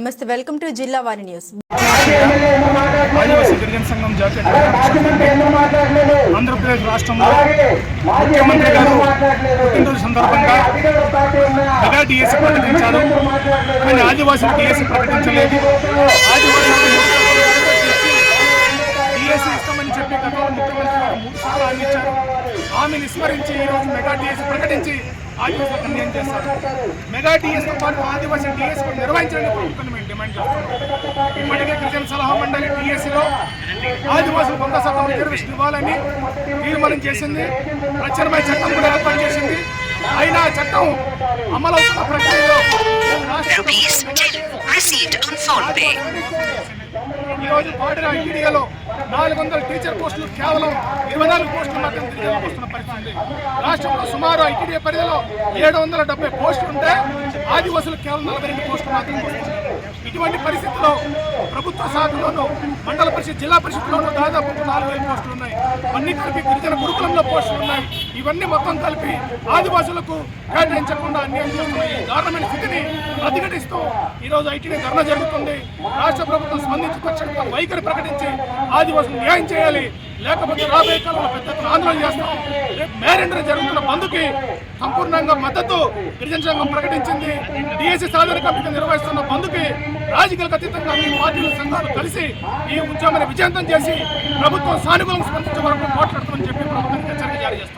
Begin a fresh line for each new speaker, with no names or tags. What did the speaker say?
నమస్తే, welcome to జిల్లా వారి న్యూస్.
ఆదివాసీ గిరిజన సంఘం జాతీయ ఆంధ్రప్రదేశ్ రాష్ట్రంలో ముఖ్యమంత్రి గారు పుట్టినరోజు సందర్భంగా మెగా డిఎస్సీ ప్రకటించారు. కానీ ఆదివాసులు డిఎస్సీ ప్రకటించలేదు. ఆదివాసులు డిఎస్సీ ఇస్తామని చెప్పి గతంలో ముఖ్యమంత్రి గారు 3 సార్లు హామీ ఇచ్చారు. హామీని విస్మరించి ఈరోజు మెగా డిఎస్సీ ప్రకటించి ఆదివాసులకు అన్యాయం చేస్తారు. మెగా డిఎస్తో పాటు ఆదివాసీ డిఎస్సీ నిర్వహించాలని ప్రభుత్వం మేము డిమాండ్ చేస్తున్నాం. ఇప్పటికే గిరిజన సలహా మండలి డిఎస్సీలో ఆదివాసులు 100% రిజర్వేషన్ ఇవ్వాలని తీర్మానం చేసింది. ప్రత్యామ్నాయ చట్టం కూడా ఏర్పాటు చేసింది. అయినా చట్టం అమలవుతున్న ప్రక్రియలో ఈరోజు పాడిన ఐటీడీఏలో 400 టీచర్ పోస్టులు కేవలం 24 పోస్టులు మాత్రం తిరిగి వస్తున్న పరిస్థితి. రాష్ట్రంలో సుమారు ఐటీడీఏ పరిధిలో 770 పోస్టులు ఉంటే ఆదివాసులు కేవలం 42 పోస్టులు మాత్రం వస్తున్నాయి. ఇటువంటి పరిస్థితుల్లో ప్రభుత్వ శాఖలోనూ మండల పరిషత్, జిల్లా పరిషత్లోనూ దాదాపు 4000 పోస్టులు ఉన్నాయి. అన్ని కలిపి గిరిజన గురుకులంలో పోస్టులు ఉన్నాయి. ఇవన్నీ మొత్తం కలిపి ఆదివాసులకు కేటాయించకుండా అన్యాయం చేస్తున్న ఈ దారుణమైన స్థితిని ప్రతిఘటిస్తూ ఈరోజు ఐటీడీ ధర్నా జరుగుతుంది. రాష్ట్ర ప్రభుత్వం స్పందించి తక్షణ వైఖరి ప్రకటించి ఆదివాసులు న్యాయం చేయాలి. లేకపోతే రాబోయే కాలంలో పెద్ద ఎత్తున ఆందోళన చేస్తాం. రేపు మే 2న జరుగుతున్న బంద్కి సంపూర్ణంగా మద్దతు గిరిజన సంఘం ప్రకటించింది. డిఎస్సీ సాధన కమిటీ నిర్వహిస్తున్న బంద్కి రాజకీయాలకు అతీతంగా ఈ పార్టీల సంఘాలు కలిసి ఈ ఉద్యమాన్ని విజయవంతం చేసి ప్రభుత్వం సానుకూలంగా స్పందించే వరకు పోట్లాడుతామని చెప్పి ప్రభుత్వానికి హెచ్చరిక జారీ చేస్తాం.